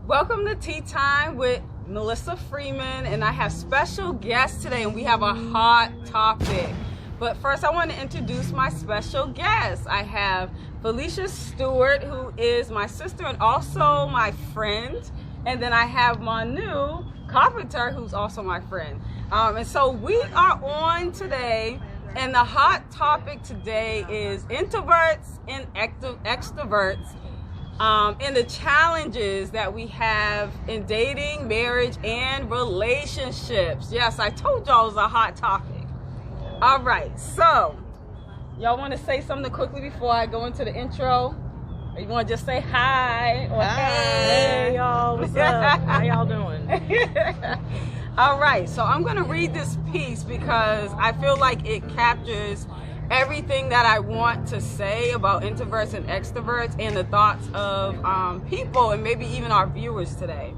Welcome to Tea Time with Melissa Freeman, and I have special guests today, and we have a hot topic. But first, I want to introduce my special guests. I have Felicia Stewart, who is my sister and also my friend, and then I have Manu Carpenter, who's also my friend. And so we are on today, and the hot topic today is introverts and extroverts. And the challenges that we have in dating, marriage, and relationships. Yes, I told y'all it was a hot topic. All right, so y'all want to say something quickly before I go into the intro? Or you want to just say hi or hey y'all, what's up? How y'all doing? All right, so I'm going to read this piece because I feel like it captures everything that I want to say about introverts and extroverts and the thoughts of people and maybe even our viewers today.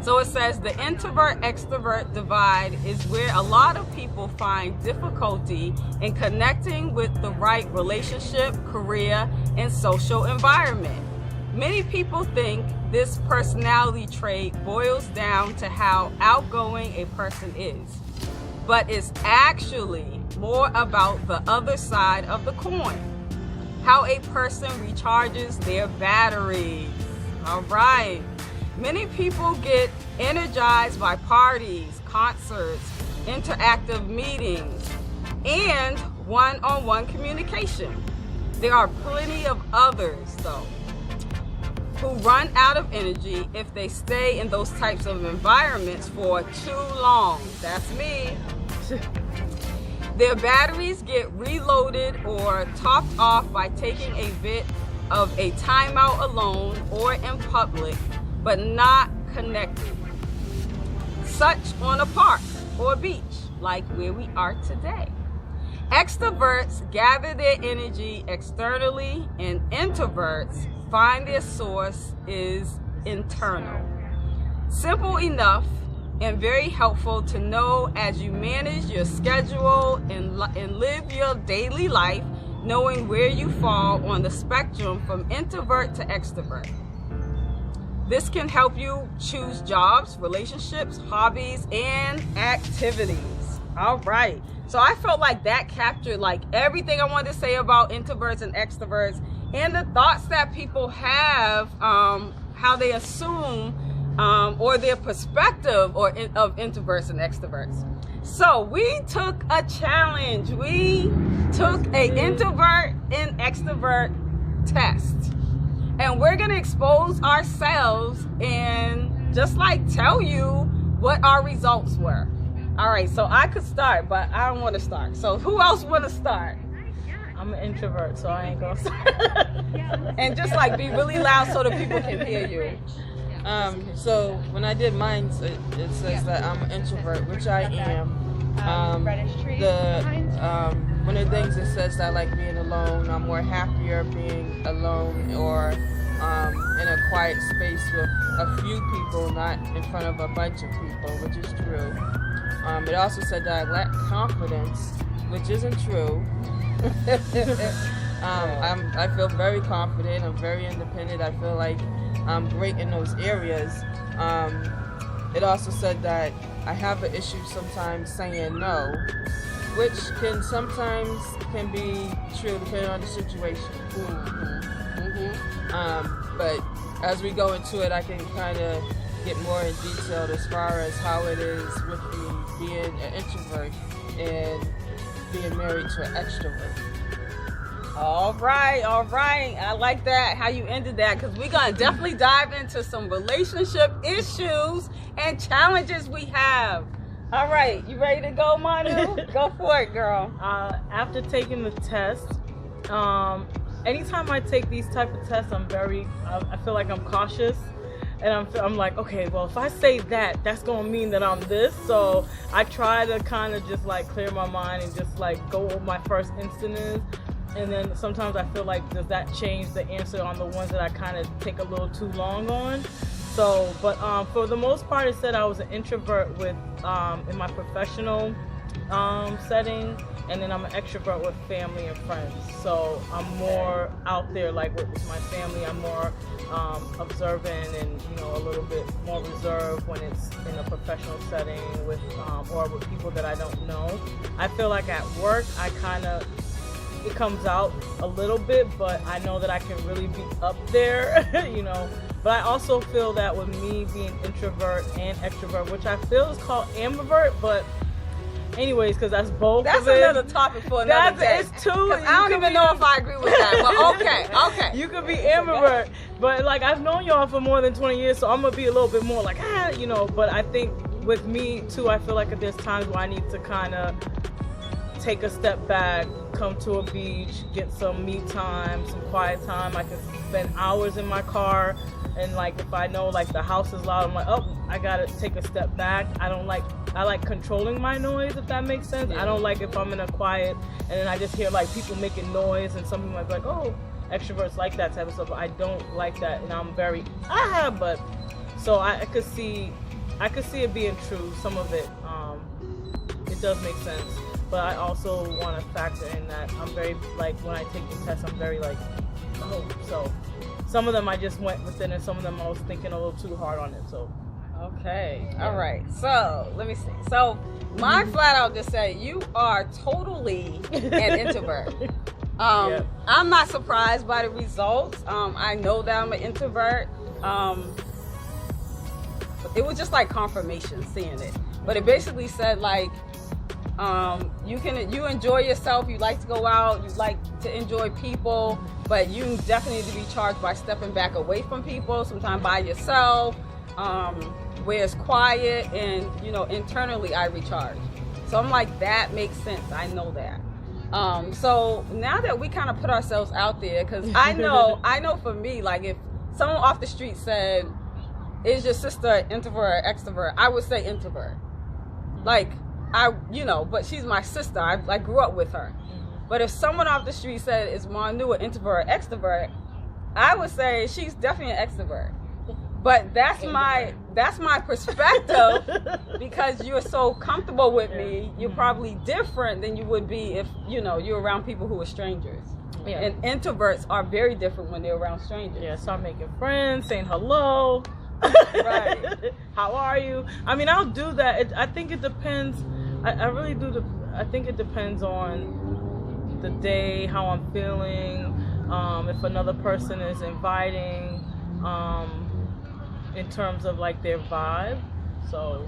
So it says, the introvert-extrovert divide is where a lot of people find difficulty in connecting with the right relationship, career, and social environment. Many people think this personality trait boils down to how outgoing a person is, but it's actually more about the other side of the coin, how a person recharges their batteries. All right. Many people get energized by parties, concerts, interactive meetings, and one-on-one communication. There are plenty of others, though, who run out of energy if they stay in those types of environments for too long. That's me. Their batteries get reloaded or topped off by taking a bit of a timeout alone or in public, but not connected. Such on a park or beach, like where we are today. Extroverts gather their energy externally, and introverts find their source is internal. Simple enough and very helpful to know as you manage your schedule and live your daily life, knowing where you fall on the spectrum from introvert to extrovert. This can help you choose jobs, relationships, hobbies, and activities. All right. So I felt like that captured like everything I wanted to say about introverts and extroverts and the thoughts that people have, how they assume or their perspective of introverts and extroverts. So we took a challenge. We took an introvert and extrovert test. And we're going to expose ourselves and just like tell you what our results were. All right, so I could start, but I don't want to start. So who else want to start? I'm an introvert, so I ain't going to start. And just like be really loud so that people can hear you. So when I did mine, it says that I'm an introvert, which I am. One of the things it says that I like being alone. I'm more happier being alone or in a quiet space with a few people, not in front of a bunch of people, which is true. It also said that I lack confidence, which isn't true. I feel very confident. I'm very independent. I feel like I'm great in those areas. It also said that I have an issue sometimes saying no, which sometimes can be true depending on the situation. But as we go into it, I can kind of get more in detail as far as how it is with me being an introvert and being married to an extrovert. All right. I like that, how you ended that, because we're going to definitely dive into some relationship issues and challenges we have. All right, you ready to go, Manu? Go for it, girl. After taking the test, anytime I take these type of tests, I feel like I'm cautious. And I'm like, okay, well, if I say that, that's going to mean that I'm this. So I try to kind of just like clear my mind and just like go over my first instinct is. And then sometimes I feel like, does that change the answer on the ones that I kind of take a little too long on? So, but for the most part, it said I was an introvert with in my professional setting, and then I'm an extrovert with family and friends. So I'm more out there, like with my family. I'm more observant and a little bit more reserved when it's in a professional setting with or with people that I don't know. I feel like at work it comes out a little bit, but I know that I can really be up there, But I also feel that with me being introvert and extrovert, which I feel is called ambivert, but anyways, because that's both. That's of it. Another topic for another day. It's two. I don't even know if I agree with that, but okay. You could be ambivert, but like I've known y'all for more than 20 years, so I'm gonna be a little bit more like But I think with me too, I feel like there's times where I need to kind of take a step back, come to a beach, get some me time, some quiet time. I can spend hours in my car, and like if I know like the house is loud, I'm like, oh, I gotta take a step back. I like controlling my noise, if that makes sense. I don't like if I'm in a quiet and then I just hear like people making noise, and some people might be like, oh, extroverts like that type of stuff. But I don't like that, and I'm very but so I could see it being true. Some of it, it does make sense. But I also want to factor in that I'm very, like, when I take the test, I'm very, like, oh. So some of them I just went within, and some of them I was thinking a little too hard on it. So. Okay. Yeah. All right. So let me see. So my flat out just say you are totally an introvert. I'm not surprised by the results. I know that I'm an introvert. It was just like confirmation seeing it. But it basically said like, you enjoy yourself, you like to go out, you like to enjoy people, but you definitely need to be charged by stepping back away from people, sometimes by yourself, where it's quiet, and internally I recharge. So I'm like, that makes sense. I know that. So now that we kind of put ourselves out there, because I know for me, like if someone off the street said, is your sister introvert or extrovert, I would say introvert. Like but she's my sister. I grew up with her. But if someone off the street said, is Manu an introvert or extrovert, I would say she's definitely an extrovert. But that's my perspective, because you're so comfortable with me. You're probably different than you would be if you're around people who are strangers. Yeah. And introverts are very different when they're around strangers. Yeah, start making friends, saying hello. Right. How are you? I mean, I'll do that. I think it depends. I really do. I think it depends on the day, how I'm feeling, if another person is inviting, in terms of like their vibe. So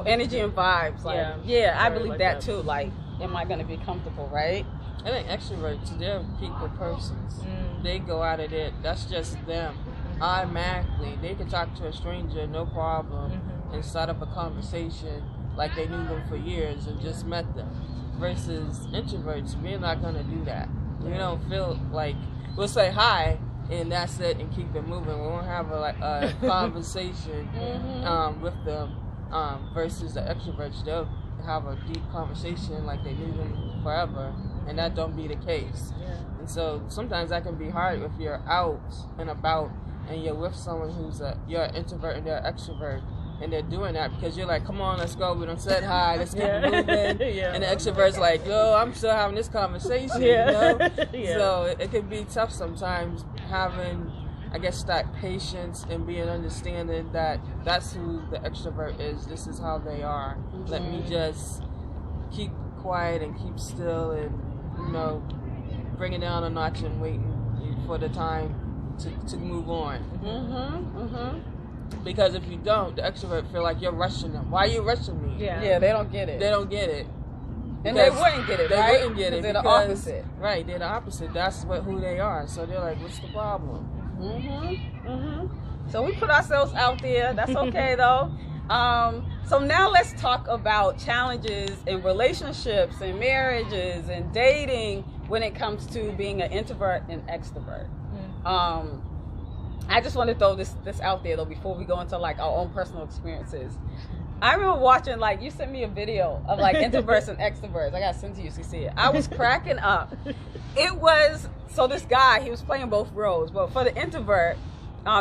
energy and vibes. Like, I believe like that too. Like, am I going to be comfortable, right? I think extroverts, they're people persons. They go out of it. That's just them. Automatically, they can talk to a stranger, no problem, and start up a conversation like they knew them for years and just met them. Versus introverts, we're not gonna do that. We don't feel like, we'll say hi and that's it and keep it moving. We won't have a conversation with them. Versus the extroverts, they'll have a deep conversation like they knew them forever, and that don't be the case. And so sometimes that can be hard if you're out and about and you're with someone you're an introvert and they're an extrovert, and they're doing that because you're like, come on, let's go, we done said hi, let's keep it moving. And the extrovert's like, yo, I'm still having this conversation, So it can be tough sometimes having, I guess, that patience and being understanding that that's who the extrovert is, this is how they are. Let me just keep quiet and keep still and, bring it down a notch and waiting for the time to move on. Because if you don't, the extrovert feel like you're rushing them. Why are you rushing me? Yeah, they don't get it. They don't get it. And they wouldn't get it, right? They wouldn't get it. They're the opposite. Right, they're the opposite. That's who they are. So they're like, what's the problem? So we put ourselves out there. That's okay, though. So now let's talk about challenges in relationships and marriages and dating when it comes to being an introvert and extrovert. I just want to throw this out there though before we go into like our own personal experiences. I remember watching, like, you sent me a video of like introverts and extroverts. I got to send to you so you see it. I was cracking up. So this guy, he was playing both roles, but for the introvert,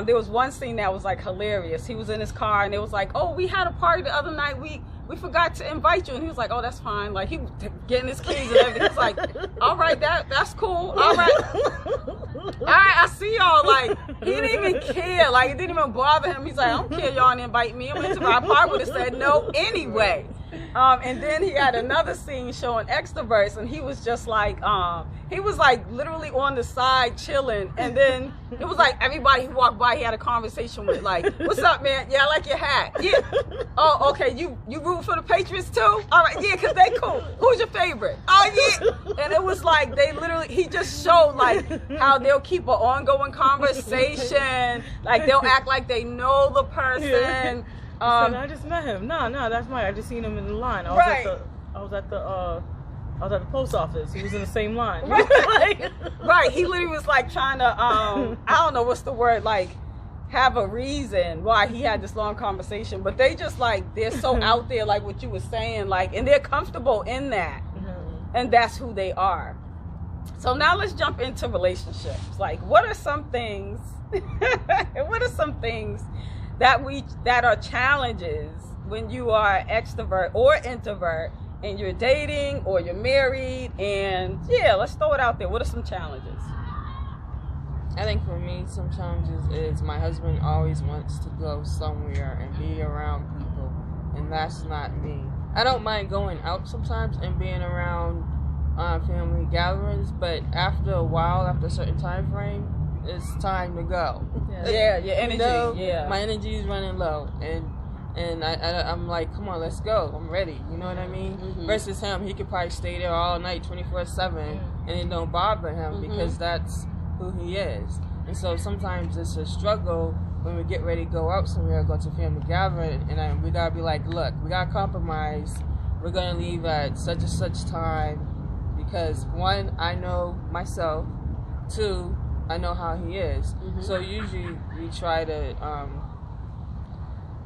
there was one scene that was like hilarious. He was in his car and it was like, oh, we had a party the other night. We we forgot to invite you. And he was like, oh, that's fine. Like, he was getting his keys and everything. He was like, all right, that's cool. All right, I see y'all. Like, he didn't even care. Like, it didn't even bother him. He's like, I don't care, y'all didn't invite me. I'm into my part. Would have said no anyway. And then he had another scene showing extroverts, and he was just like, he was like literally on the side chilling. And then it was like everybody who walked by, he had a conversation with, like, what's up, man? Yeah, I like your hat. Yeah. Oh, okay. You root for the Patriots too? All right. Yeah, because they cool. Who's your favorite? Oh, yeah. And it was like they literally, he just showed like how they'll keep an ongoing conversation. Like they'll act like they know the person. Yeah. I just met him. No, that's Mike. I just seen him in the line. I was at the post office. He was in the same line. Right. Right. He literally was like trying to I don't know what's the word, like have a reason why he had this long conversation. But they just like they're so out there, like what you were saying, like, and they're comfortable in that. And that's who they are. So now let's jump into relationships. Like, what are some things that are challenges when you are extrovert or introvert and you're dating or you're married? And yeah, let's throw it out there. What are some challenges? I think for me, some challenges is my husband always wants to go somewhere and be around people, and that's not me. I don't mind going out sometimes and being around family gatherings, but after a while, after a certain time frame, it's time to go. Yeah, your energy. My energy is running low, and I'm like, come on, let's go. I'm ready. You know what I mean? Versus him, he could probably stay there all night, 24/7, and it don't bother him because that's who he is. And so sometimes it's a struggle when we get ready to go out somewhere, go to family gathering, and we gotta be like, look, we gotta compromise. We're gonna leave at such and such time because one, I know myself. Two, I know how he is. So usually we try to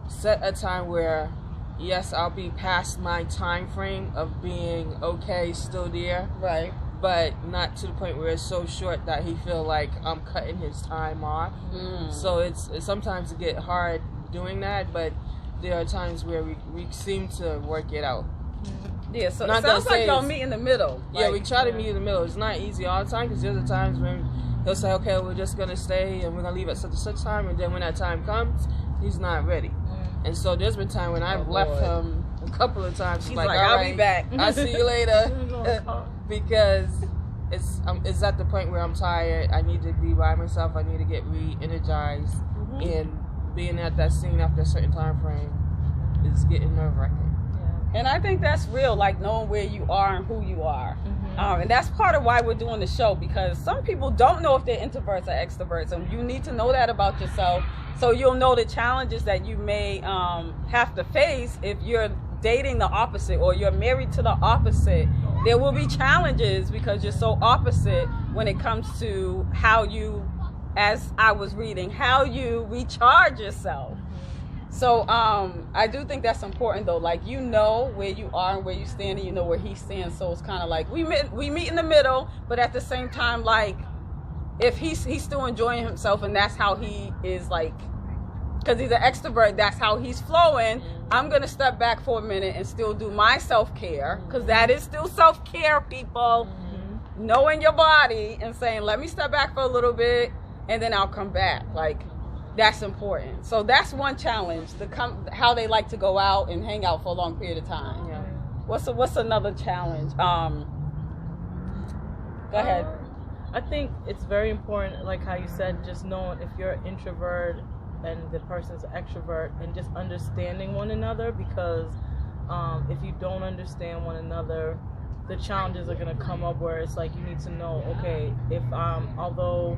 set a time where, yes, I'll be past my time frame of being okay, still there. Right. But not to the point where it's so short that he feel like I'm cutting his time off. So it's sometimes it get hard doing that, but there are times where we seem to work it out. Yeah, so it sounds like y'all meet in the middle. Yeah, we try to meet in the middle. It's not easy all the time because there's times when he'll say, okay, we're just going to stay and we're going to leave at such and such time, and then when that time comes, he's not ready. And so there's been time when I've left him a couple of times. He's like, I'll be back. I'll see you later. Because it's at the point where I'm tired. I need to be by myself. I need to get re-energized. And being at that scene after a certain time frame is getting nerve-wracking. And I think that's real, like knowing where you are and who you are. And that's part of why we're doing the show, because some people don't know if they're introverts or extroverts, and you need to know that about yourself so you'll know the challenges that you may have to face if you're dating the opposite or you're married to the opposite. There will be challenges because you're so opposite when it comes to how you, as I was reading, how you recharge yourself. So I do think that's important though. Like, you know where you are and where you stand, and you know where he stands. So it's kind of like we meet in the middle, but at the same time, like if he's still enjoying himself and that's how he is, like, because he's an extrovert, that's how he's flowing. I'm gonna step back for a minute and still do my self-care, because that is still self-care, people. Knowing your body and saying, let me step back for a little bit and then I'll come back. Like, that's important. So that's one challenge, how they like to go out and hang out for a long period of time. Yeah. What's another challenge? Go ahead. I think it's very important, like how you said, just knowing if you're an introvert and the person's an extrovert, and just understanding one another, because if you don't understand one another, the challenges are going to come up where it's like you need to know, okay, if although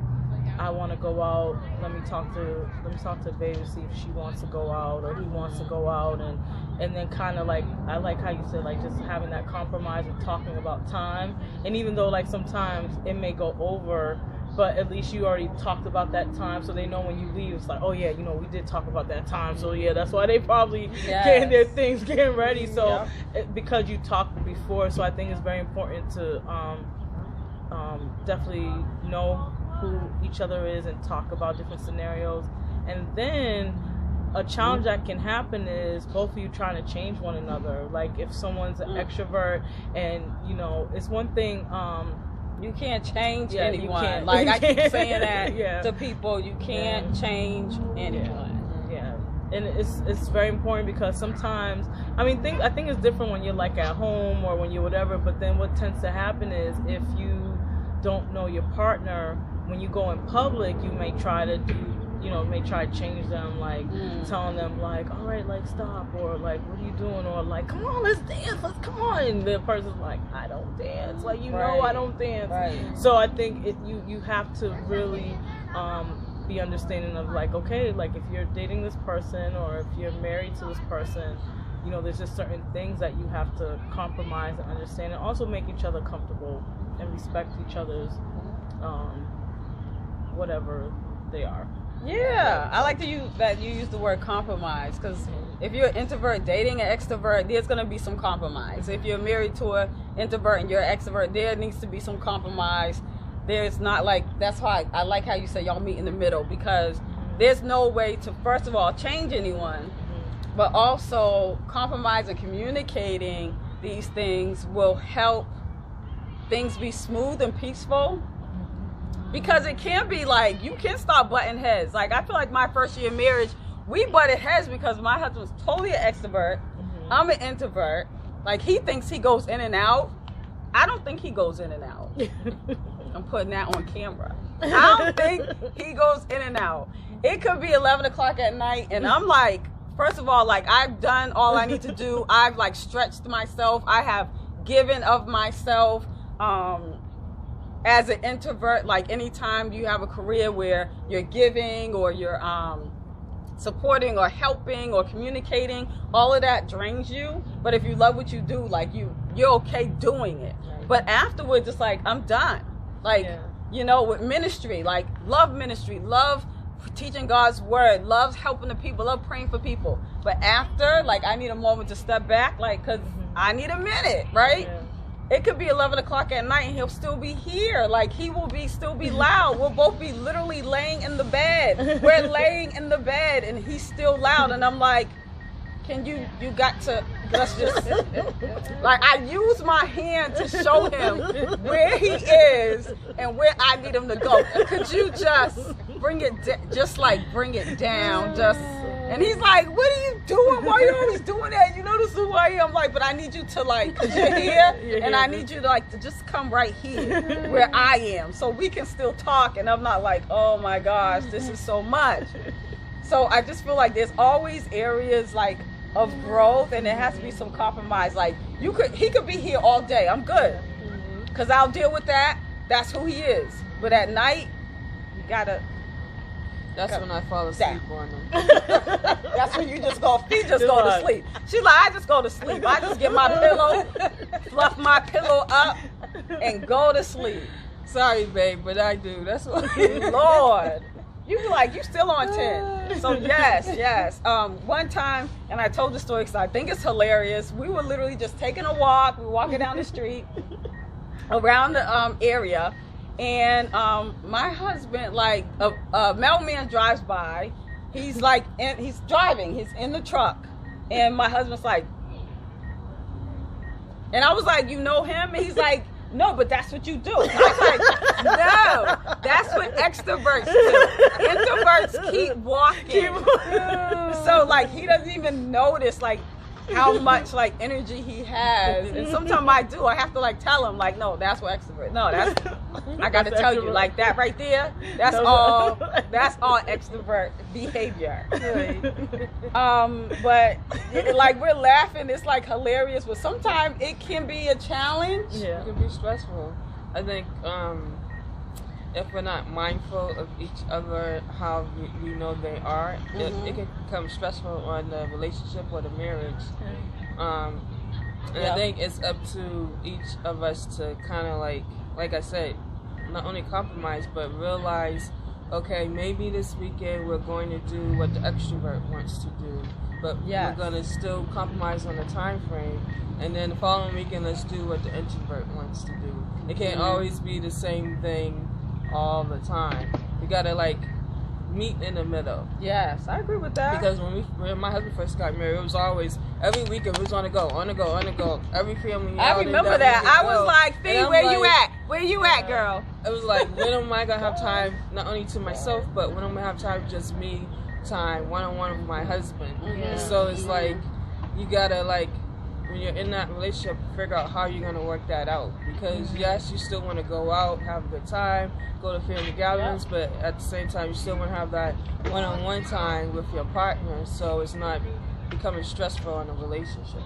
I want to go out, let me talk to babe to see if she wants to go out or he wants to go out, and then kind of like, I like how you said, like, just having that compromise of talking about time. And even though like sometimes it may go over, but at least you already talked about that time, so they know when you leave, it's like, oh yeah, you know, we did talk about that time, so yeah, that's why they probably getting their things, getting ready. So because you talked before, so I think it's very important to definitely know who each other is and talk about different scenarios. And then a challenge that can happen is both of you trying to change one another. Like if someone's an extrovert, and you know, it's one thing. You can't change Yeah, you anyone. can't. Like I keep saying that Yeah. to people. You can't change anyone. Yeah, and it's very important because sometimes, I mean, I think it's different when you're like at home or when you're whatever. But then what tends to happen is if you don't know your partner, when you go in public, you may try to change them, like telling them like, all right, like stop, or like, what are you doing, or like, come on, let's dance, come on. And the person's like, I don't dance, like, you know, I don't dance. Right. So I think you have to really be understanding of like, okay, like if you're dating this person or if you're married to this person, you know, there's just certain things that you have to compromise and understand, and also make each other comfortable and respect each other's whatever they are. Yeah, I like that you use the word compromise, because if you're an introvert dating an extrovert, there's going to be some compromise. If you're married to an introvert and you're an extrovert, there needs to be some compromise. There's not like, that's why I like how you say y'all meet in the middle, because there's no way to, first of all, change anyone, but also compromise and communicating these things will help things be smooth and peaceful. Because it can be like, you can start butting heads. Like, I feel like my first year of marriage, we butted heads because my husband's totally an extrovert. I'm an introvert. Like, he thinks he goes in and out. I don't think he goes in and out. I'm putting that on camera. I don't think he goes in and out. It could be 11 o'clock at night, and I'm like, first of all, like, I've done all I need to do. I've, like, stretched myself. I have given of myself. As an introvert, like anytime you have a career where you're giving or you're supporting or helping or communicating, all of that drains you. But if you love what you do, like you're okay doing it. Right. But afterwards, it's like, I'm done. Like, you know, with ministry, like love ministry, love teaching God's word, love helping the people, love praying for people. But after, like, I need a moment to step back, like, because I need a minute, right? Yeah. It could be 11 o'clock at night and he'll still be here. Like, he will still be loud. We'll both be literally laying in the bed. We're laying in the bed and he's still loud. And I'm like, you got to, let's just, like, I use my hand to show him where he is and where I need him to go. Could you just bring it down, and he's like, what are you doing? Why are you always doing that? You know, this is who I am. I'm like, but I need you to, like, because you're here, and I need you to, like, to just come right here where I am so we can still talk. And I'm not like, oh my gosh, this is so much. So I just feel like there's always areas, like, of growth, and there has to be some compromise. Like, he could be here all day. I'm good, because I'll deal with that. That's who he is. But at night, you gotta. That's when I fall asleep on them. That's when you just go to sleep. She's like, I just go to sleep. I just get my pillow, fluff my pillow up, and go to sleep. Sorry, babe, but I do. That's what. Lord. You be like, you still on 10. So yes. One time, and I told the story because I think it's hilarious. We were literally just taking a walk. We were walking down the street around the area. And my husband, like, a mailman drives by. He's like, and he's driving. He's in the truck. And my husband's like, and I was like, you know him? And he's like, no, but that's what you do. I was like, no, that's what extroverts do. Introverts keep walking. So, like, he doesn't even notice, like, how much, like, energy he has. And sometimes I do. I have to, like, tell him, like, no, that's what extrovert. No, that's, I got to tell you, like, that right there, that's all extrovert behavior. But, like, we're laughing. It's, like, hilarious. But sometimes it can be a challenge. Yeah. It can be stressful. I think if we're not mindful of each other, how we know they are, it can become stressful on the relationship or the marriage. And I think it's up to each of us to kind of, like I said, not only compromise, but realize, okay, maybe this weekend we're going to do what the extrovert wants to do, but we're going to still compromise on the time frame. And then the following weekend, let's do what the introvert wants to do. It can't always be the same thing all the time. You gotta, like, meet in the middle. Yes, I agree with that. Because when my husband first got married, it was always every weekend we was on the go. Every family. I remember that. I was like, Fee, where you at? Where you at, girl? It was like, when am I gonna have time, not only to myself, but when am I gonna have time just me time, one-on-one with my husband? And so it's like, you gotta like, when you're in that relationship, figure out how you're gonna work that out. Because yes, you still want to go out, have a good time, go to family gatherings, but at the same time, you still want to have that one-on-one time with your partner, so it's not becoming stressful in a relationship.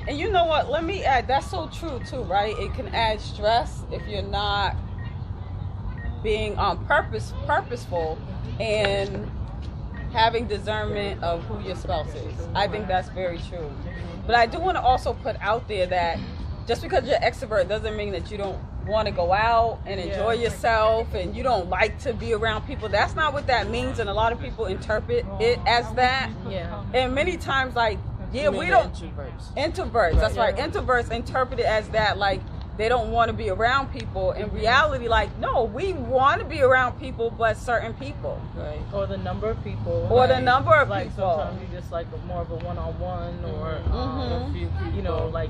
And you know what? Let me add, that's so true too, right? It can add stress if you're not being purposeful and having discernment of who your spouse is. I think that's very true. But I do want to also put out there that just because you're extrovert doesn't mean that you don't want to go out and enjoy yourself and you don't like to be around people. That's not what that means, and a lot of people interpret it as that. Yeah. And many times, like, yeah, we don't. Introverts. That's right. Introverts interpret it as that, like, they don't want to be around people. In reality, like, no, we want to be around people, but certain people. Right. Or the number of people. Or the number of like people. Sometimes you just like more of a one-on-one, or A few people. you know, like,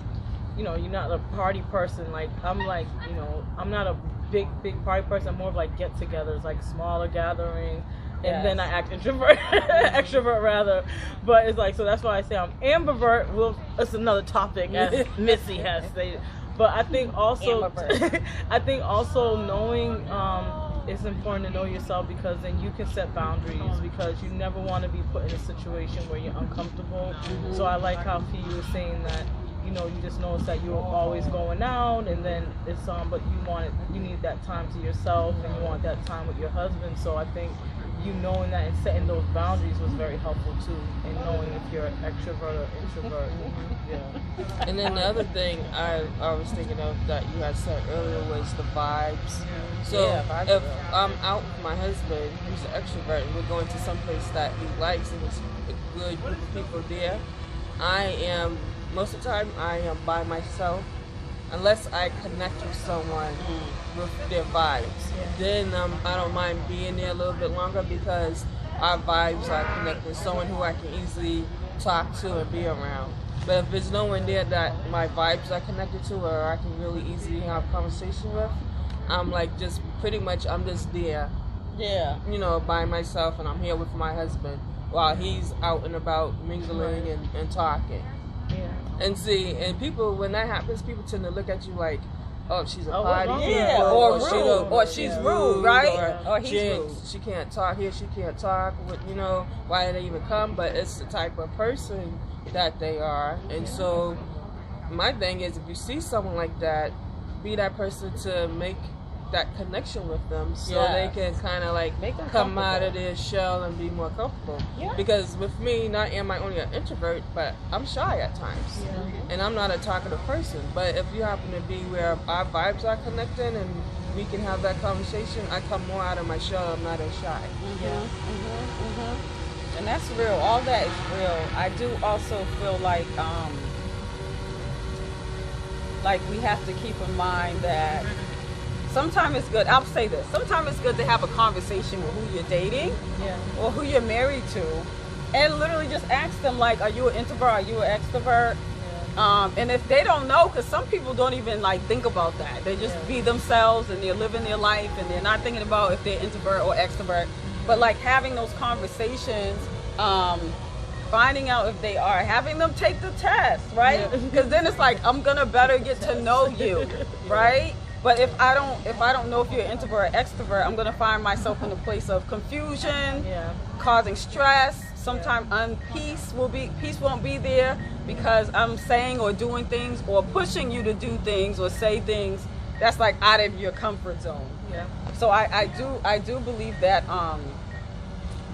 you know, you're not a party person. Like, I'm like, you know, I'm not a big party person. I'm more of like get-togethers, like smaller gatherings. And then I act introvert, extrovert rather. But it's like, so that's why I say I'm ambivert. It's another topic, as Missy has stated. But I think also, knowing it's important to know yourself, because then you can set boundaries, because you never want to be put in a situation where you're uncomfortable. So I like how Fee was saying that, you know, you just notice that you're always going out, and then it's but you need that time to yourself, and you want that time with your husband. So I think you knowing that and setting those boundaries was very helpful too, and knowing if you're an extrovert or introvert. Yeah. And then the other thing I was thinking of that you had said earlier was the vibes. So if I'm out with my husband, who's an extrovert, and we're going to some place that he likes and there's a good group of people there, most of the time I am by myself, unless I connect with someone with their vibes. Then I don't mind being there a little bit longer, because our vibes are connected with someone who I can easily talk to and be around. But if there's no one there that my vibes are connected to, or I can really easily have a conversation with, I'm like, just pretty much, I'm just there, you know, by myself, and I'm here with my husband while he's out and about mingling and talking. Yeah. And see, and people, when that happens, people tend to look at you like, oh, she's a party or rude, or she's rude, right? Or he's rude. She can't talk here, she can't talk, you know, why did they even come? But it's the type of person that they are. And so my thing is, if you see someone like that, be that person to make that connection with them, so they can kind of like come out of their shell and be more comfortable. Because with me, not am I only an introvert, but I'm shy at times, and I'm not a talkative person. But if you happen to be where our vibes are connecting and we can have that conversation, I come more out of my shell. I'm not as shy. And that's real. All that is real. I do also feel like we have to keep in mind that sometimes it's good, I'll say this, sometimes it's good to have a conversation with who you're dating or who you're married to, and literally just ask them, like, are you an introvert, are you an extrovert? And if they don't know, because some people don't even like think about that, they just be themselves and they're living their life and they're not thinking about if they're introvert or extrovert. But like having those conversations, finding out if they are, having them take the test, right? Because then it's like, I'm gonna better get to know you, right? But if I don't know if you're an introvert or extrovert, I'm gonna find myself in a place of confusion, causing stress. Sometimes peace won't be there, because I'm saying or doing things or pushing you to do things or say things that's like out of your comfort zone. So I do believe that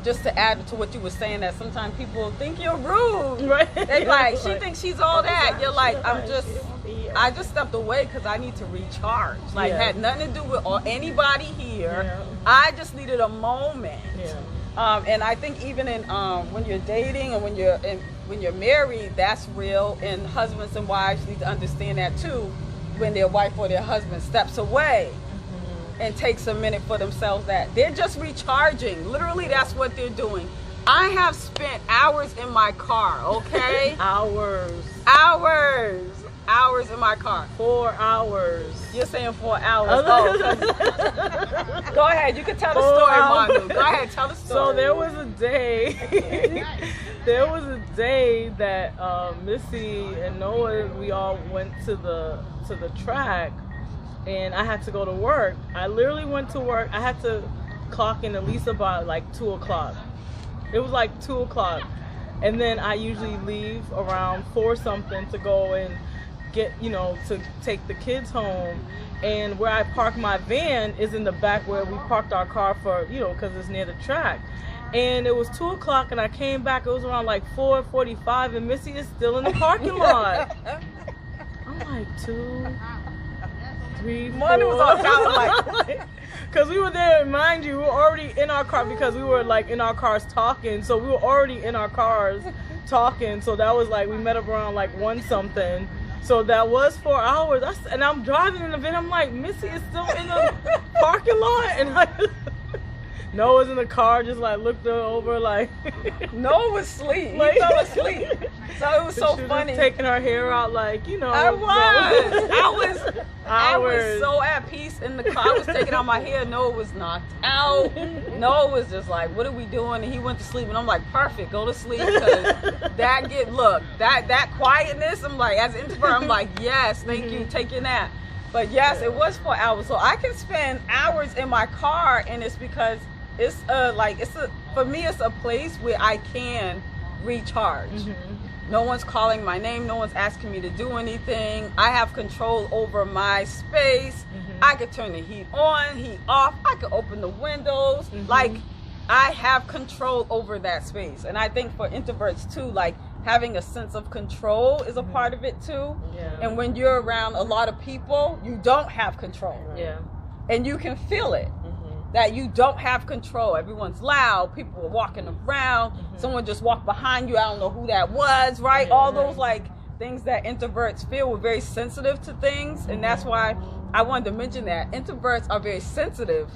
just to add to what you were saying, that sometimes people think you're rude. They like, she thinks she's all that. You're like, I just stepped away because I need to recharge. Like, had nothing to do with anybody here. I just needed a moment. And I think even in when you're dating and when you're married, that's real. And husbands and wives need to understand that too. When their wife or their husband steps away, and takes a minute for themselves, that they're just recharging. Literally, that's what they're doing. I have spent hours in my car, okay? Hours in my car. 4 hours. You're saying 4 hours. Oh, go ahead, you can tell the story, Manu. Go ahead, tell the story. So there was a day that Missy and Noah, we all went to the track, and I had to go to work. I literally went to work. I had to clock in at least about like 2 o'clock. It was like 2 o'clock. And then I usually leave around 4 something to go and get, to take the kids home. And where I park my van is in the back where we parked our car for, because it's near the track. And it was 2 o'clock and I came back, it was around like 4:45 and Missy is still in the parking lot. I'm like 2, 3, 4. Manu was on top like... Because we were there, mind you, we were already in our car because we were like in our cars talking. So we were already in our cars talking. So that was like, we met up around like 1 something. So that was 4 hours. And I'm driving in the van. I'm like, Missy is still in the parking lot. And Noah's in the car, just like looked over like. Noah was asleep. He fell asleep. So it was so funny. Taking her hair out like, I was so at peace in the car. I was taking out my hair. Noah was knocked out. Noah was just like, what are we doing? And he went to sleep. And I'm like, perfect, go to sleep. Because that quietness, I'm like, as an introvert, I'm like, yes, thank you, take your nap. But yes, it was 4 hours. So I can spend hours in my car, and it's because for me, it's a place where I can recharge. Mm-hmm. No one's calling my name. No one's asking me to do anything. I have control over my space. Mm-hmm. I could turn the heat on, heat off. I could open the windows. Mm-hmm. Like, I have control over that space. And I think for introverts too, like, having a sense of control is a part of it too. Yeah. And when you're around a lot of people, you don't have control. Yeah. And you can feel it. That you don't have control. Everyone's loud. People are walking around. Mm-hmm. Someone just walked behind you. I don't know who that was, right? Yeah, all those like things that introverts feel. We're very sensitive to things. And that's why I wanted to mention that. Introverts are very sensitive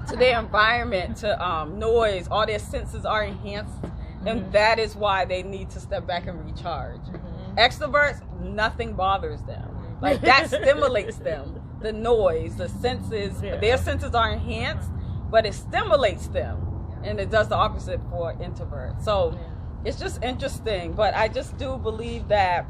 to their environment, to noise. All their senses are enhanced. Mm-hmm. And that is why they need to step back and recharge. Mm-hmm. Extroverts, nothing bothers them. Like that stimulates them. The noise, the senses, their senses are enhanced, but it stimulates them, and it does the opposite for introverts. So it's just interesting, but I just do believe that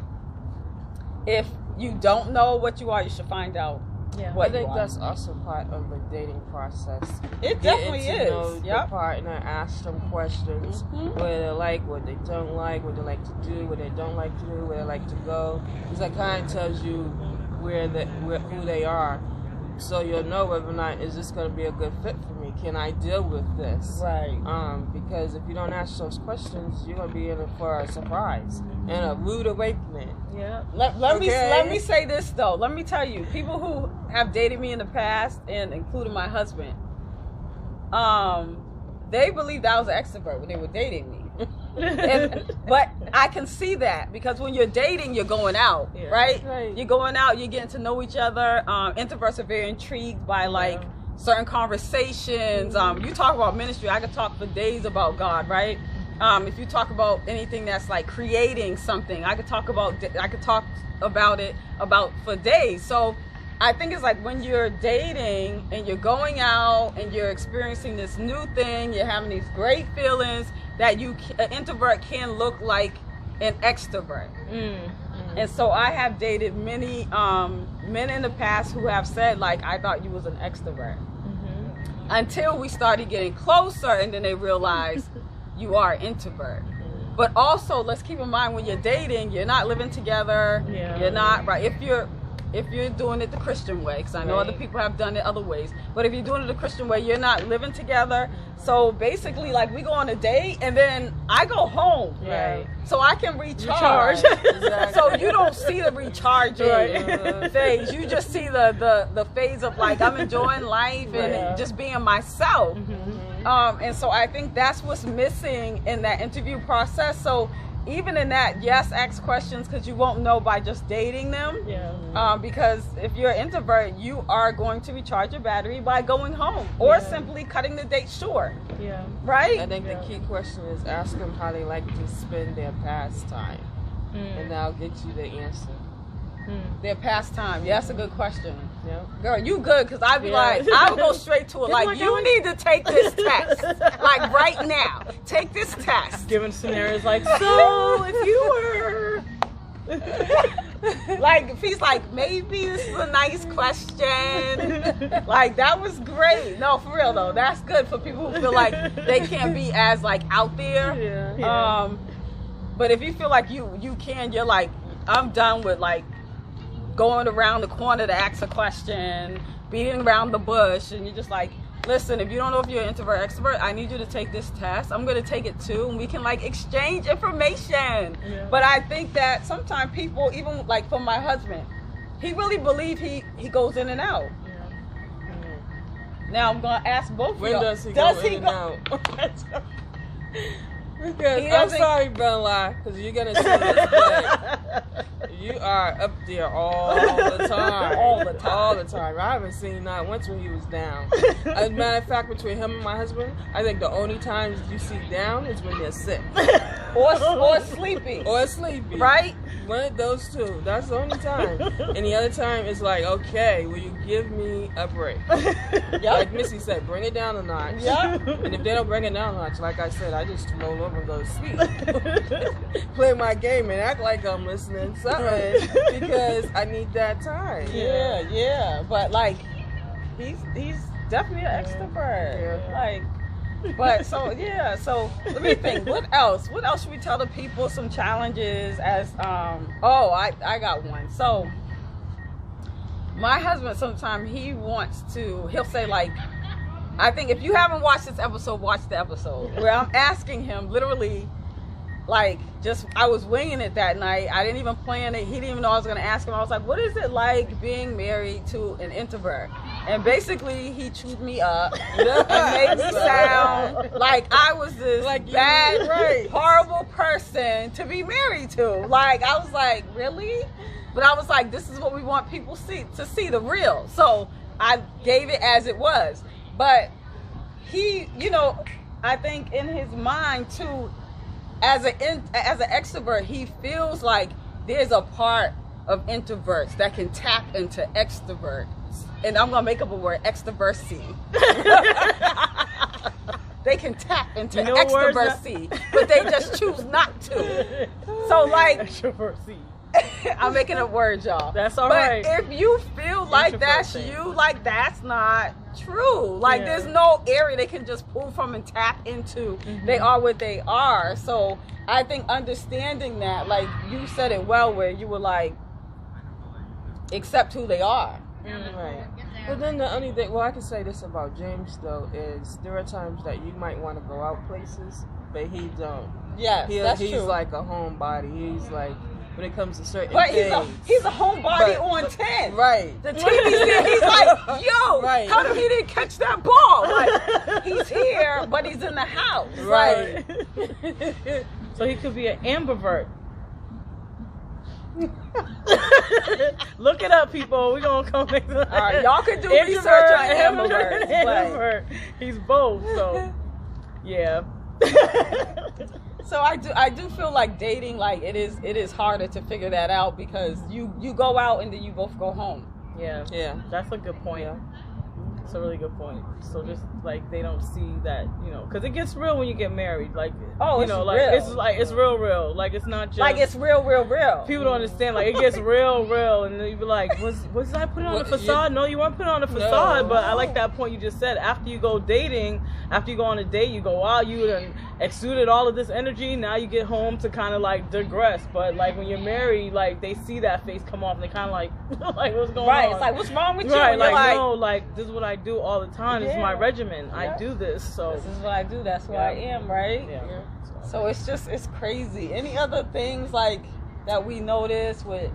if you don't know what you are, you should find out what you are. I think that's also part of the dating process. It definitely is. Know the partner, ask them questions, what they like, what they don't like, what they like to do, what they don't like to do, where they like to go, because that kind of tells you who they are, so you'll know whether or not is this going to be a good fit for me. Can I deal with this? Right. Because if you don't ask those questions, you're going to be in it for a surprise and a rude awakening. Yeah. Let me say this though. Let me tell you, people who have dated me in the past, and including my husband, they believed I was an extrovert when they were dating me. But I can see that because when you're dating, you're going out, right? You're going out, you're getting to know each other. Introverts are very intrigued by certain conversations. You talk about ministry, I could talk for days about God, right? If you talk about anything that's like creating something, I could talk about it for days. So I think it's like when you're dating and you're going out and you're experiencing this new thing, you're having these great feelings, that an introvert can look like an extrovert. And so I have dated many men in the past who have said, like, I thought you was an extrovert. Until we started getting closer, and then they realized you are an introvert. But also, let's keep in mind, when you're dating, you're not living together. You're not, right? If you're doing it the Christian way, because I know other people have done it other ways, but if you're doing it the Christian way, you're not living together. So basically, like, we go on a date and then I go home, so I can recharge. Exactly. So you don't see the recharging phase. You just see the phase of like, I'm enjoying life and just being myself. And so I think that's what's missing in that interview process. So even in that, yes, ask questions, because you won't know by just dating them. Yeah. Because if you're an introvert, you are going to recharge your battery by going home or simply cutting the date short. Yeah. Right? I think the key question is ask them how they like to spend their pastime, and that'll get you the answer. Their pastime. Yeah, that's a good question. Yeah. Girl, you good, because I'd be like, I would go straight to it. Like, you need to take this test. Like, right now. Take this test. Giving scenarios like, so if you were... Like, if he's like, maybe this is a nice question. Like, that was great. No, for real, though. That's good for people who feel like they can't be as, like, out there. Yeah. But if you feel like you can, you're like, I'm done with, like, going around the corner to ask a question, beating around the bush, and you're just like, listen, if you don't know if you're an introvert or extrovert, I need you to take this test. I'm going to take it too, and we can, like, exchange information. Yeah. But I think that sometimes people, even, like, for my husband, he really believes he goes in and out. Yeah. Now I'm going to ask both When of y'all. does he go in and out? Because I'm sorry, Bella, because you're gonna see this, but you are up there all the time. All the time. I haven't seen not once when he was down. As a matter of fact, between him and my husband, I think the only times you see down is when they're sick. or sleepy. Or sleepy. Right? One of those two. That's the only time. And the other time is like, okay, will you give me a break? Like Missy said, bring it down a notch. And if they don't bring it down a notch, like I said, I just roll over and go to sleep. Play my game and act like I'm listening to something because I need that time. Yeah. But, like, he's definitely an extrovert. Yeah. Like, but so let me think. What else should we tell the people? Some challenges as I got one. So my husband, sometimes he'll say, like, I think if you haven't watched this episode, watch the episode where I'm asking him literally, like, just, I was winging it that night. I didn't even plan it. He didn't even know I was going to ask him. I was like, what is it like being married to an introvert? And basically, he chewed me up and made me sound like I was this bad, horrible person to be married to. Like, I was like, really? But I was like, this is what we want people to see the real. So I gave it as it was. But he, I think in his mind too, as an extrovert, he feels like there's a part of introverts that can tap into extroverts. And I'm going to make up a word, extroversy. They can tap into extroversy, but they just choose not to. So, like, Extroversy. I'm making up words, y'all. That's all right. But if you feel like that's you, like, that's not true. Like, there's no area they can just pull from and tap into. They are what they are. So I think understanding that, like, you said it well, where you were like, accept who they are. Right. But then the only thing, I can say this about James, though, is there are times that you might want to go out places, but he don't. Yes, that's true. He's like a homebody. He's like, when it comes to certain things. He's a homebody on 10. Right. The TV's there. He's like, yo, how come he didn't catch that ball? Like, he's here, but he's in the house. Right. So he could be an ambivert. Look it up, people. We're gonna come next time. All right, y'all can do research on ambiverts. Ambivert. He's both. So, yeah. So I do feel like dating, like, it is harder to figure that out because you go out and then you both go home. Yeah. Yeah. That's a good point. It's a really good point. So just like they don't see that, because it gets real when you get married. Like, it's real. Like, it's not just like it's real. People don't understand. Like, it gets real, and then you be like, was I putting on a facade? No, you weren't putting on a facade. But I like that point you just said. After you go on a date, you go, wow, you done exuded all of this energy. Now you get home to kind of like digress. But like when you're married, like they see that face come off, and they kind of like, like, what's going on? Right. It's like, what's wrong with you? Right. Like, no, like, this is what I do all the time. This is my regimen. I do this. So this is what I do. That's who I am. Right. Yeah. So it's crazy. Any other things like that we notice with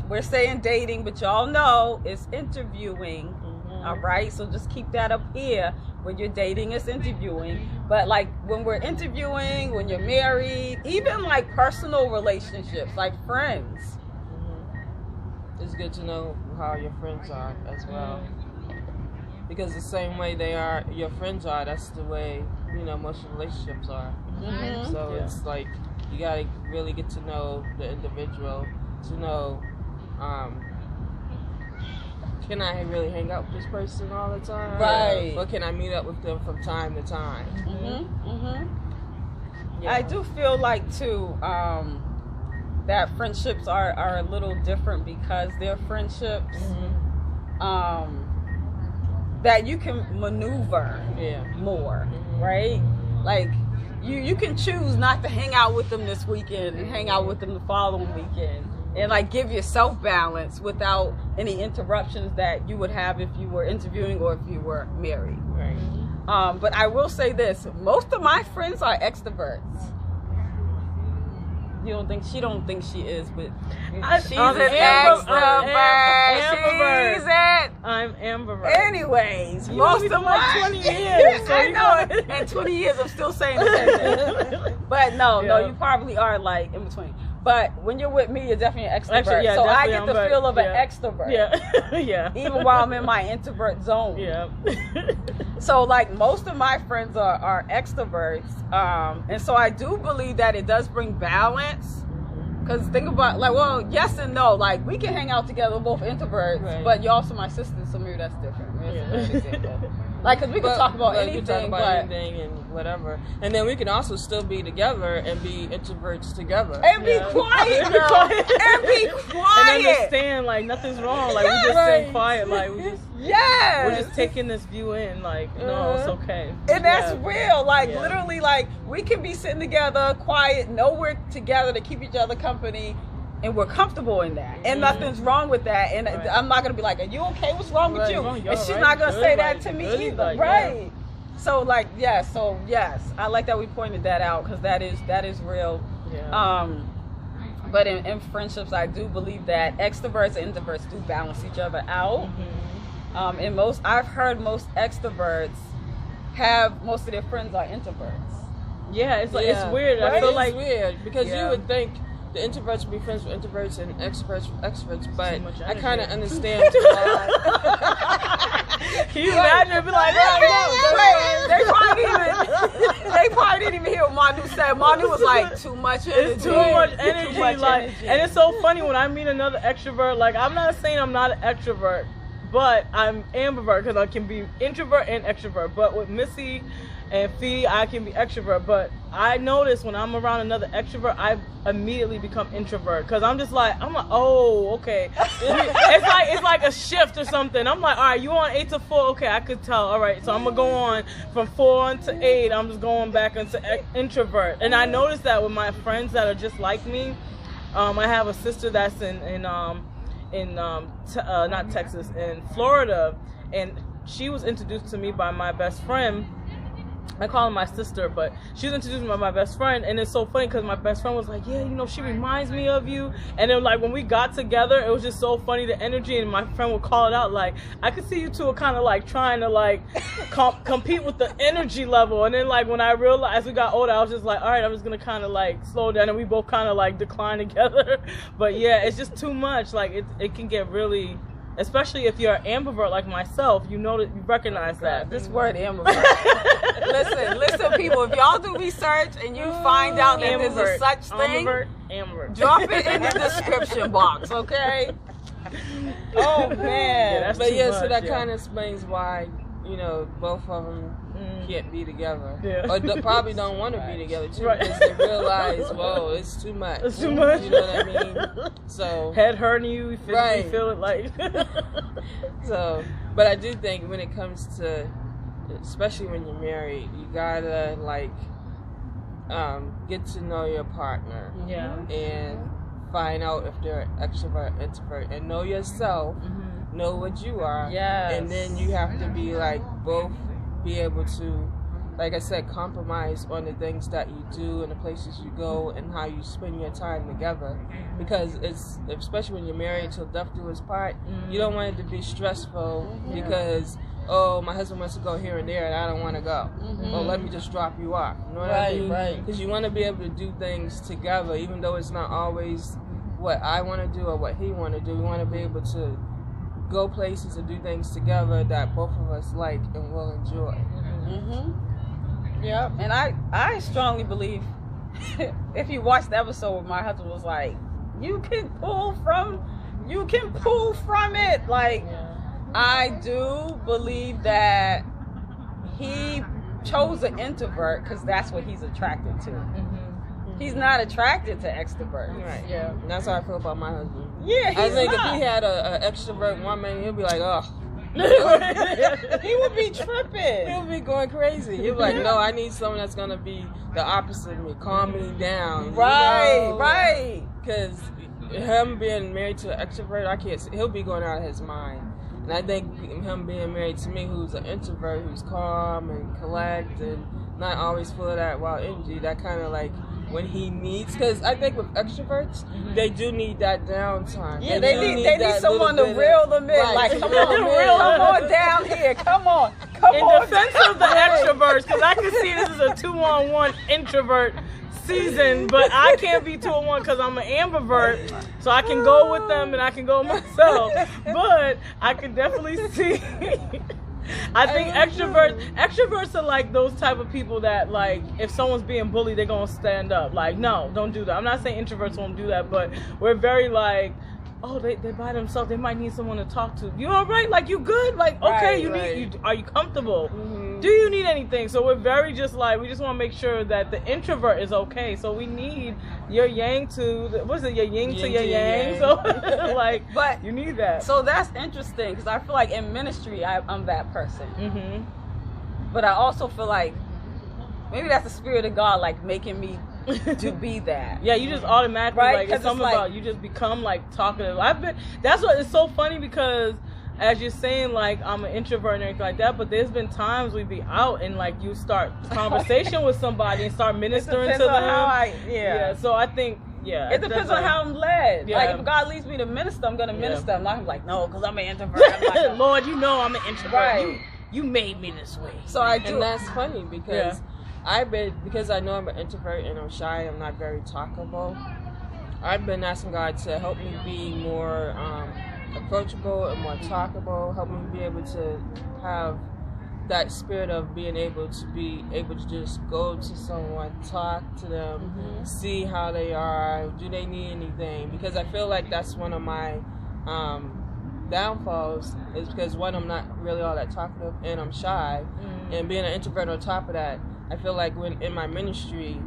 we're saying dating, but y'all know it's interviewing. All right, so just keep that up here when you're dating is interviewing. But like when we're interviewing, when you're married, even like personal relationships, like friends. It's good to know how your friends are as well. Because the same way they are, your friends are, that's the way, most relationships are. So it's like, you gotta really get to know the individual to know, can I really hang out with this person all the time? Right. Or can I meet up with them from time to time? I do feel like too, that friendships are a little different because they're friendships that you can maneuver more, right? Like you can choose not to hang out with them this weekend and hang out with them the following weekend, and like give yourself balance without any interruptions that you would have if you were interviewing or if you were married. Right. But I will say this: most of my friends are extroverts. You don't think she is, but she's an extrovert. She's it. I'm ambivert. Anyways, You most know, of my 20 years. So I know. In 20 years, I'm still saying the same thing. But no, you probably are like in between. But when you're with me, you're definitely an extrovert. Actually, yeah, so I get definitely the feel of an yeah. extrovert. Yeah. Even while I'm in my introvert zone. Yeah. So like most of my friends are extroverts, and so I do believe that it does bring balance. Because think about yes and no. Like we can hang out together, we're both introverts, but you're also my sister, so maybe that's different. Maybe that's an example. Like, because we can talk about anything, anything and whatever, and then we can also still be together and be introverts together and be quiet, girl, and be quiet, and understand like nothing's wrong. Like we just stay quiet, like we just we're just taking this view in. Like no, it's okay, and that's real. Like literally, like we can be sitting together, quiet, know we're together to keep each other company. And we're comfortable in that, and nothing's wrong with that. And I'm not gonna be like, "Are you okay? What's wrong with you?" And she's not gonna say that to me either, right? So yes, I like that we pointed that out because that is real. Yeah. But in friendships, I do believe that extroverts and introverts do balance each other out. And I've heard most extroverts have most of their friends are introverts. Yeah, it's like it's weird. Right? I feel like weird because you would think the introverts would be friends with introverts and extroverts with extroverts, but I kind of understand why. Can you imagine? Be like, they probably didn't even hear what Manu said. Manu was like, too much energy. It's too much energy. And it's so funny when I meet another extrovert. Like, I'm not saying I'm not an extrovert, but I'm ambivert because I can be introvert and extrovert. But with Missy and Fee, I can be extrovert. But I notice when I'm around another extrovert, I immediately become introvert because I'm like, oh, okay. It's like a shift or something. I'm like, all right, you on 8 to 4? Okay, I could tell. All right, so I'm gonna go on from 4 to 8. I'm just going back into introvert. And I notice that with my friends that are just like me. I have a sister that's not Texas, in Florida, and she was introduced to me by my best friend. I call her my sister, but she was introduced by my best friend, and it's so funny because my best friend was like, yeah, she reminds me of you. And then like when we got together, it was just so funny, the energy, and my friend would call it out like, I could see you two are kind of like trying to like compete with the energy level. And then like when I realized as we got older, I was just like, all right, I'm just gonna kind of like slow down, and we both kind of like decline together. But yeah, it's just too much. Like it can get really, especially if you're an ambivert like myself, you recognize that. This word ambivert. listen, people. If y'all do research and you find out that there's a such thing, ambivert. Drop it in the description box, okay? Oh man. So that kind of explains why both of them can't be together, or probably don't want to be together too, because they realize, whoa, it's too much. It's too much. You know what I mean? So head hurting you, physically feel it like. So, but I do think when it comes to, especially when you're married, you gotta get to know your partner, and find out if they're extrovert, introvert, and know yourself. Know what you are, and then you have to be like both be able to like I said, compromise on the things that you do and the places you go and how you spend your time together. Because it's, especially when you're married till death do us part, you don't want it to be stressful because, oh, my husband wants to go here and there and I don't want to go. Well, let me just drop you off. You know what I mean? Right. Because you want to be able to do things together, even though it's not always what I want to do or what he want to do. We want to be able to go places and do things together that both of us like and will enjoy. Yeah, and I strongly believe if you watch the episode, my husband was like, you can pull from it. Like, I do believe that he chose an introvert because that's what he's attracted to. He's not attracted to extroverts. Right. Yeah. And that's how I feel about my husband. Yeah, he's I think not. if he had an extrovert woman, he'll be like, oh. He would be tripping. He'll be going crazy. He'll be like, no, I need someone that's going to be the opposite of me, calm me down. Right. Because him being married to an extrovert, I can't see, he'll be going out of his mind. And I think him being married to me, who's an introvert, who's calm and collect and not always full of that wild energy, that kind of like when he needs, because I think with extroverts, they do need that downtime. Yeah, they need someone to reel them in. Right. Like, come on down here. Come on. In defense of the extroverts, because I can see this is a 2-on-1 introvert season, but I can't be 2-on-1 because I'm an ambivert, so I can go with them and I can go myself. But I can definitely see. I think extroverts are like those type of people that, like, if someone's being bullied, they're gonna stand up. Like, no, don't do that. I'm not saying introverts won't do that, but we're very like, oh, they by themselves. They might need someone to talk to. You all right? Like, you good? Like, okay, are you comfortable? Do you need anything? So we're very just like, we just want to make sure that the introvert is okay. So we need your yang to, your yin to your yang. So like, but you need that. So that's interesting because I feel like in ministry, I'm that person. But I also feel like maybe that's the spirit of God, like making me to be that. Yeah, you just automatically, right? Like, it's something about you just become like talkative. That's what it's so funny because as you're saying, like, I'm an introvert and everything like that, but there's been times we be out and like you start conversation with somebody and start ministering to them. So I think it depends on how I'm led. Like, if God leads me to minister, I'm gonna minister. I'm not like, no, because I'm an introvert. I'm like, Lord, you know I'm an introvert. Right. You made me this way. So I do. And that's funny because because I know I'm an introvert and I'm shy, I'm not very talkable. I've been asking God to help me be more approachable and more talkable, help me be able to have that spirit of being able to just go to someone, talk to them, see how they are, do they need anything, because I feel like that's one of my downfalls, is because one, I'm not really all that talkative and I'm shy, and being an introvert on top of that, I feel like when in my ministry,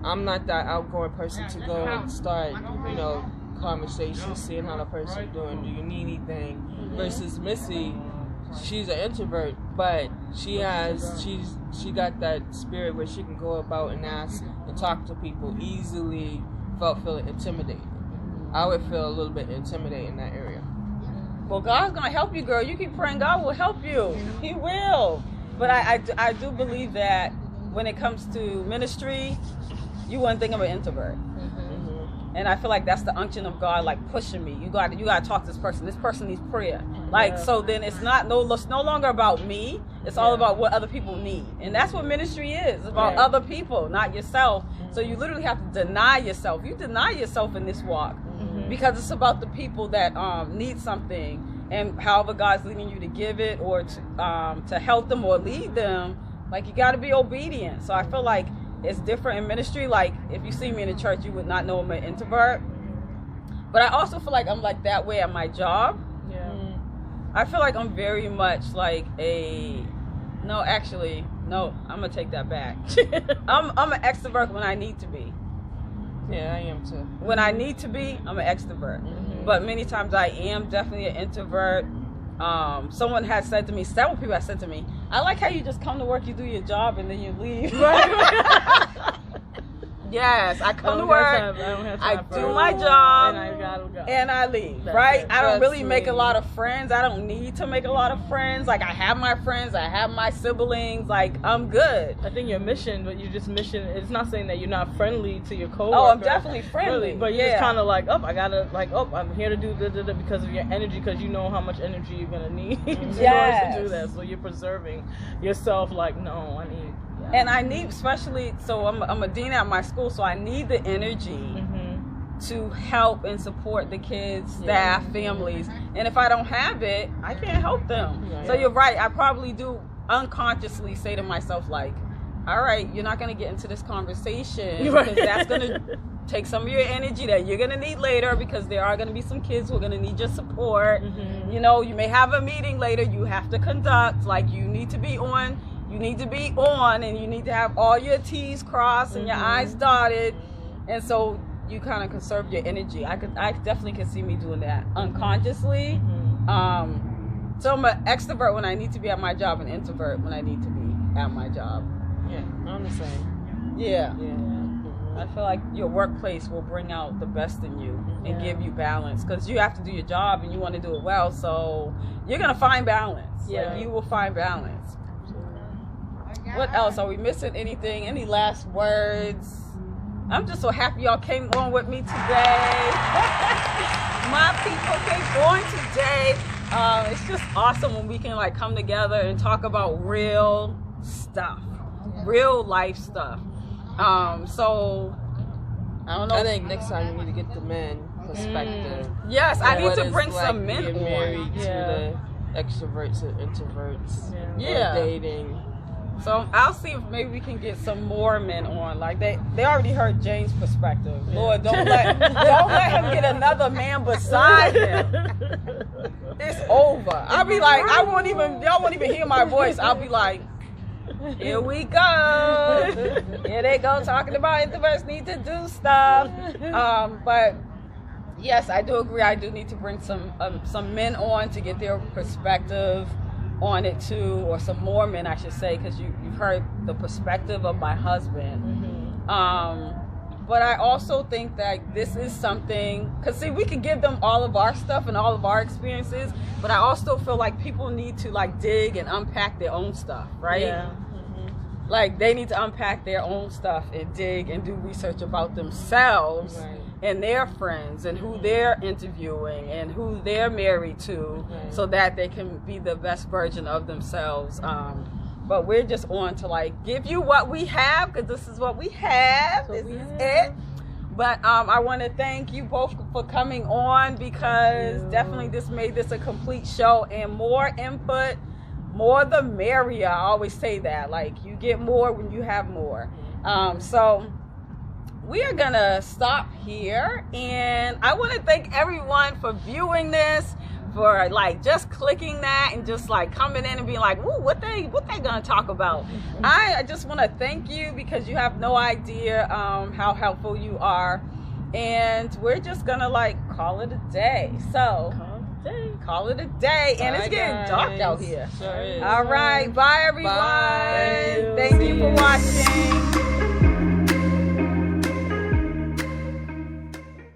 I'm not that outgoing person to go and start, conversation, seeing how the person's doing, do you need anything, versus Missy, she's an introvert, but she got that spirit where she can go about and ask and talk to people easily without feeling intimidated. I would feel a little bit intimidated in that area. Well, God's gonna help you, girl. You keep praying, God will help you. He will. But I do believe that when it comes to ministry, you wouldn't think I'm an introvert. And I feel like that's the unction of God, like pushing me. You got to talk to this person. This person needs prayer. Like, so then it's no longer about me. It's all about what other people need. And that's what ministry is. It's about other people, not yourself. So you literally have to deny yourself. You deny yourself in this walk because it's about the people that need something. And however God's leading you to give it or to help them or lead them, like, you got to be obedient. So I feel like it's different in ministry. Like, if you see me in the church, you would not know I'm an introvert. But I also feel like I'm like that way at my job. I feel like I'm very much like I'm gonna take that back. I'm an extrovert when I need to be. Yeah, I am too. When I need to be, I'm an extrovert. But many times I am definitely an introvert. Several people have said to me, I like how you just come to work, you do your job, and then you leave. Yes, I come to I work, don't have I time for do it. my job, And I gotta go. and I leave, That's right? it. I don't really That's make a me. lot of friends. I don't need to make a lot of friends. Like, I have my friends, I have my siblings, like, I'm good. I think your mission, but you just mission. It's not saying that you're not friendly to your coworker. Oh, I'm definitely friendly, really, but you're yeah. just kind of like, I gotta I'm here to do because of your energy, because you know how much energy you're gonna need in order Yes. to do that. So you're preserving yourself. Like, no, I need. Yeah. And I need, especially, so I'm a dean at my school, so I need the energy to help and support the kids, staff, families. And if I don't have it, I can't help them. Yeah. So you're right. I probably do unconsciously say to myself, like, all right, you're not going to get into this conversation because that's going to take some of your energy that you're going to need later, because there are going to be some kids who are going to need your support. You know, you may have a meeting later you have to conduct. Like, you need to be on. You need to be on, and you need to have all your T's crossed and your I's dotted. And so you kind of conserve your energy. I definitely can see me doing that unconsciously. So I'm an extrovert when I need to be at my job, and introvert when I need to be at my job. Yeah, I'm the same. Yeah. Yeah. I feel like your workplace will bring out the best in you and give you balance, because you have to do your job and you want to do it well. So you're going to find balance. Yeah. Like, you will find balance. What else? Are we missing anything? Any last words? I'm just so happy y'all came on with me today. My people came on today. It's just awesome when we can like come together and talk about real stuff, real life stuff. So I don't know. I think next time we need to get the men perspective. Yes, I need What to it's bring like some men being on. married to Yeah. the extroverts and introverts. Yeah. Or dating. So I'll see if maybe we can get some more men on. Like, they already heard Jane's perspective. Lord, don't let him get another man beside him. It's over. I'll be like, y'all won't even hear my voice. I'll be like, here we go. Here they go talking about introverts need to do stuff. But yes, I do agree. I do need to bring some men on to get their perspective on it too, or some more men, I should say, because you've heard the perspective of my husband. But I also think that this is something, because see, we can give them all of our stuff and all of our experiences, but I also feel like people need to like dig and unpack their own stuff, right? Yeah. Like, they need to unpack their own stuff and dig and do research about themselves. Right. And their friends and who they're interviewing and who they're married to, so that they can be the best version of themselves. But we're just on to like give you what we have, because this is what we have. This is it. But I want to thank you both for coming on, because definitely this made this a complete show, and more input, more the merrier. I always say that, like, you get more when you have more. So we are gonna stop here, and I want to thank everyone for viewing this, for like just clicking that and just like coming in and being like, ooh, what they gonna talk about. I just want to thank you, because you have no idea how helpful you are, and we're just gonna like call it a day. So call it a day, and it's Bye, getting dark out guys. here. Sure is. All right, bye everyone. Bye. Thank you for watching.